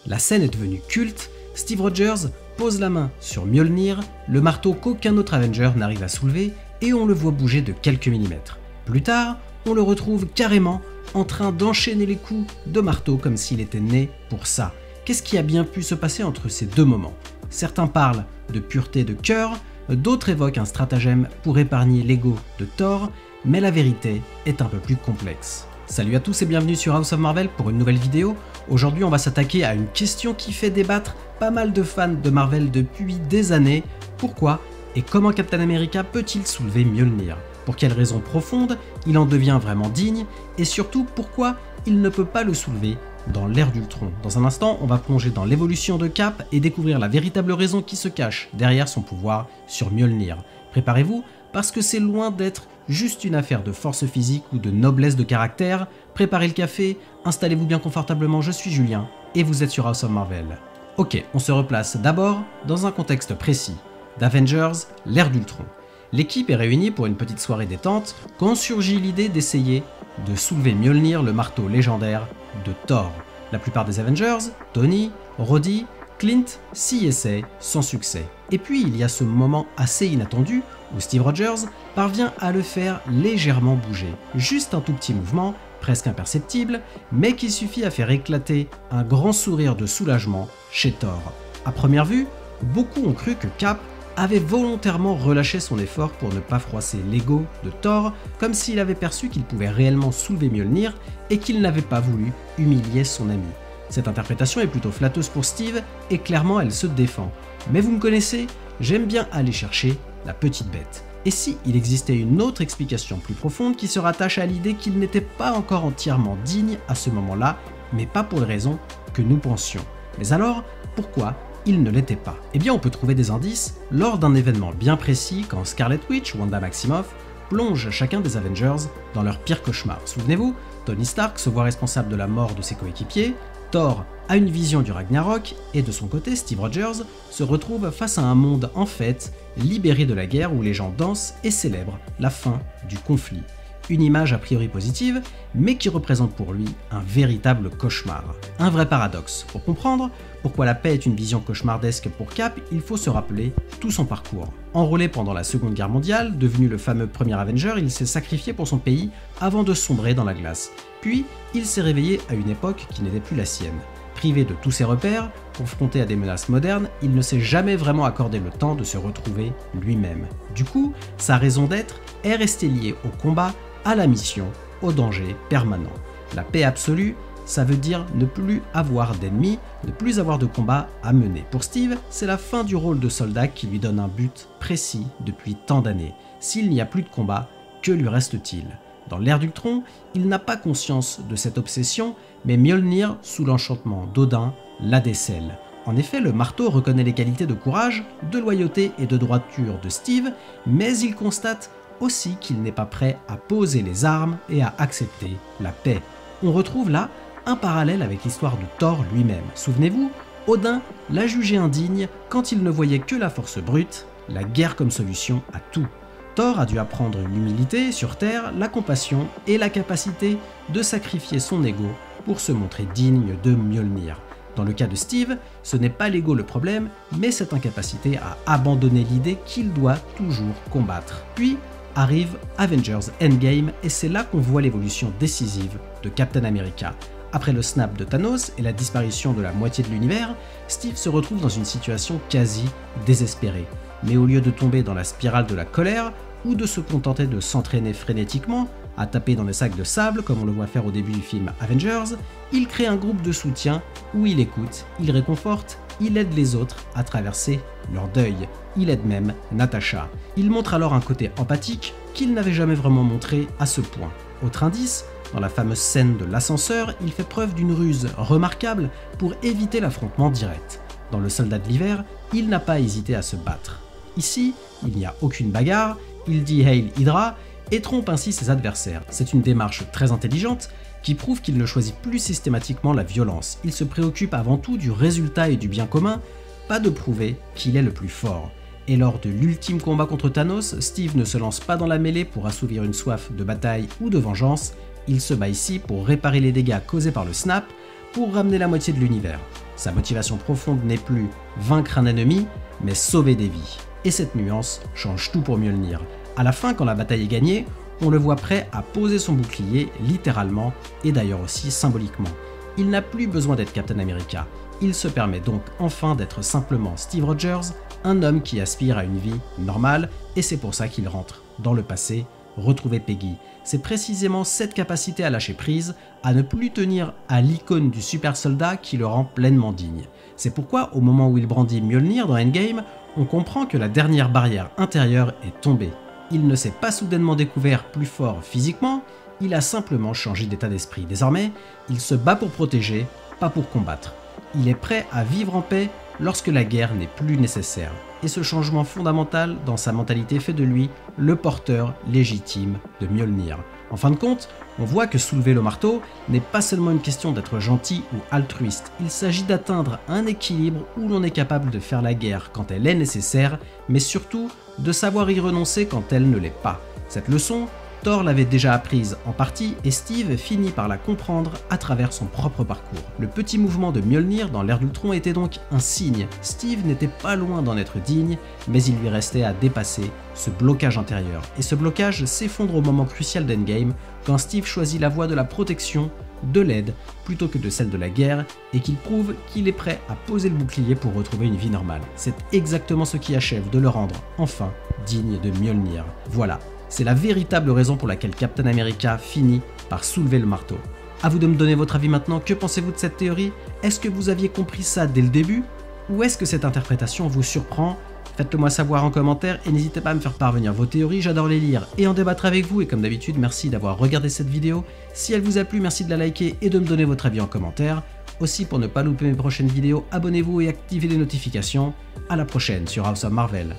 La scène est devenue culte, Steve Rogers pose la main sur Mjolnir, le marteau qu'aucun autre Avenger n'arrive à soulever, et on le voit bouger de quelques millimètres. Plus tard, on le retrouve carrément en train d'enchaîner les coups de marteau comme s'il était né pour ça. Qu'est-ce qui a bien pu se passer entre ces deux moments? Certains parlent de pureté de cœur, d'autres évoquent un stratagème pour épargner l'ego de Thor, mais la vérité est un peu plus complexe. Salut à tous et bienvenue sur House of Marvel pour une nouvelle vidéo. Aujourd'hui on va s'attaquer à une question qui fait débattre pas mal de fans de Marvel depuis des années. Pourquoi et comment Captain America peut-il soulever Mjolnir? Pour quelles raisons profondes il en devient vraiment digne? Et surtout pourquoi il ne peut pas le soulever dans l'ère d'Ultron? Dans un instant on va plonger dans l'évolution de Cap et découvrir la véritable raison qui se cache derrière son pouvoir sur Mjolnir. Préparez-vous parce que c'est loin d'être juste une affaire de force physique ou de noblesse de caractère. Préparez le café, installez-vous bien confortablement, je suis Julien et vous êtes sur House of Marvel. Ok, on se replace d'abord dans un contexte précis d'Avengers, l'ère d'Ultron. L'équipe est réunie pour une petite soirée détente quand surgit l'idée d'essayer de soulever Mjolnir, le marteau légendaire de Thor. La plupart des Avengers, Tony, Rhodey, Clint s'y essaient sans succès. Et puis il y a ce moment assez inattendu où Steve Rogers parvient à le faire légèrement bouger. Juste un tout petit mouvement, presque imperceptible, mais qui suffit à faire éclater un grand sourire de soulagement chez Thor. À première vue, beaucoup ont cru que Cap avait volontairement relâché son effort pour ne pas froisser l'ego de Thor, comme s'il avait perçu qu'il pouvait réellement soulever Mjolnir et qu'il n'avait pas voulu humilier son ami. Cette interprétation est plutôt flatteuse pour Steve et clairement elle se défend. Mais vous me connaissez, j'aime bien aller chercher la petite bête. Et si il existait une autre explication plus profonde qui se rattache à l'idée qu'il n'était pas encore entièrement digne à ce moment-là, mais pas pour les raisons que nous pensions. Mais alors, pourquoi il ne l'était pas? Eh bien on peut trouver des indices lors d'un événement bien précis quand Scarlet Witch, Wanda Maximoff, plonge chacun des Avengers dans leur pire cauchemar. Souvenez-vous, Tony Stark se voit responsable de la mort de ses coéquipiers, Thor a une vision du Ragnarok, et de son côté, Steve Rogers se retrouve face à un monde en fait libéré de la guerre où les gens dansent et célèbrent la fin du conflit. Une image a priori positive, mais qui représente pour lui un véritable cauchemar. Un vrai paradoxe. Pour comprendre pourquoi la paix est une vision cauchemardesque pour Cap, il faut se rappeler tout son parcours. Enrôlé pendant la Seconde Guerre mondiale, devenu le fameux premier Avenger, il s'est sacrifié pour son pays avant de sombrer dans la glace. Puis, il s'est réveillé à une époque qui n'était plus la sienne. Privé de tous ses repères, confronté à des menaces modernes, il ne s'est jamais vraiment accordé le temps de se retrouver lui-même. Du coup, sa raison d'être est restée liée au combat, à la mission, au danger permanent. La paix absolue, ça veut dire ne plus avoir d'ennemis, ne plus avoir de combat à mener. Pour Steve, c'est la fin du rôle de soldat qui lui donne un but précis depuis tant d'années. S'il n'y a plus de combat, que lui reste-t-il? Dans l'ère d'Ultron, il n'a pas conscience de cette obsession, mais Mjolnir, sous l'enchantement d'Odin, la décèle. En effet, le marteau reconnaît les qualités de courage, de loyauté et de droiture de Steve, mais il constate aussi qu'il n'est pas prêt à poser les armes et à accepter la paix. On retrouve là un parallèle avec l'histoire de Thor lui-même. Souvenez-vous, Odin l'a jugé indigne quand il ne voyait que la force brute, la guerre comme solution à tout. Thor a dû apprendre l'humilité sur Terre, la compassion et la capacité de sacrifier son ego pour se montrer digne de Mjolnir. Dans le cas de Steve, ce n'est pas l'ego le problème, mais cette incapacité à abandonner l'idée qu'il doit toujours combattre. Puis arrive Avengers Endgame et c'est là qu'on voit l'évolution décisive de Captain America. Après le snap de Thanos et la disparition de la moitié de l'univers, Steve se retrouve dans une situation quasi désespérée. Mais au lieu de tomber dans la spirale de la colère, ou de se contenter de s'entraîner frénétiquement, à taper dans des sacs de sable comme on le voit faire au début du film Avengers, il crée un groupe de soutien où il écoute, il réconforte, il aide les autres à traverser leur deuil. Il aide même Natasha. Il montre alors un côté empathique qu'il n'avait jamais vraiment montré à ce point. Autre indice, dans la fameuse scène de l'ascenseur, il fait preuve d'une ruse remarquable pour éviter l'affrontement direct. Dans Le Soldat de l'hiver, il n'a pas hésité à se battre. Ici, il n'y a aucune bagarre, il dit Hail Hydra et trompe ainsi ses adversaires. C'est une démarche très intelligente qui prouve qu'il ne choisit plus systématiquement la violence. Il se préoccupe avant tout du résultat et du bien commun, pas de prouver qu'il est le plus fort. Et lors de l'ultime combat contre Thanos, Steve ne se lance pas dans la mêlée pour assouvir une soif de bataille ou de vengeance, il se bat ici pour réparer les dégâts causés par le snap, pour ramener la moitié de l'univers. Sa motivation profonde n'est plus vaincre un ennemi, mais sauver des vies. Et cette nuance change tout pour Mjolnir. À la fin, quand la bataille est gagnée, on le voit prêt à poser son bouclier, littéralement, et d'ailleurs aussi symboliquement. Il n'a plus besoin d'être Captain America. Il se permet donc enfin d'être simplement Steve Rogers, un homme qui aspire à une vie normale, et c'est pour ça qu'il rentre dans le passé, retrouver Peggy. C'est précisément cette capacité à lâcher prise, à ne plus tenir à l'icône du super soldat qui le rend pleinement digne. C'est pourquoi, au moment où il brandit Mjolnir dans Endgame, on comprend que la dernière barrière intérieure est tombée. Il ne s'est pas soudainement découvert plus fort physiquement, il a simplement changé d'état d'esprit. Désormais, il se bat pour protéger, pas pour combattre. Il est prêt à vivre en paix lorsque la guerre n'est plus nécessaire. Et ce changement fondamental dans sa mentalité fait de lui le porteur légitime de Mjolnir. En fin de compte, on voit que soulever le marteau n'est pas seulement une question d'être gentil ou altruiste, il s'agit d'atteindre un équilibre où l'on est capable de faire la guerre quand elle est nécessaire, mais surtout de savoir y renoncer quand elle ne l'est pas. Cette leçon, Thor l'avait déjà apprise en partie et Steve finit par la comprendre à travers son propre parcours. Le petit mouvement de Mjolnir dans l'ère d'Ultron était donc un signe. Steve n'était pas loin d'en être digne, mais il lui restait à dépasser ce blocage intérieur. Et ce blocage s'effondre au moment crucial d'Endgame, quand Steve choisit la voie de la protection, de l'aide, plutôt que de celle de la guerre, et qu'il prouve qu'il est prêt à poser le bouclier pour retrouver une vie normale. C'est exactement ce qui achève de le rendre, enfin, digne de Mjolnir. Voilà. C'est la véritable raison pour laquelle Captain America finit par soulever le marteau. À vous de me donner votre avis maintenant, que pensez-vous de cette théorie? Est-ce que vous aviez compris ça dès le début? Ou est-ce que cette interprétation vous surprend? Faites-le moi savoir en commentaire et n'hésitez pas à me faire parvenir vos théories, j'adore les lire et en débattre avec vous. Et comme d'habitude, merci d'avoir regardé cette vidéo. Si elle vous a plu, merci de la liker et de me donner votre avis en commentaire. Aussi, pour ne pas louper mes prochaines vidéos, abonnez-vous et activez les notifications. À la prochaine sur House of Marvel.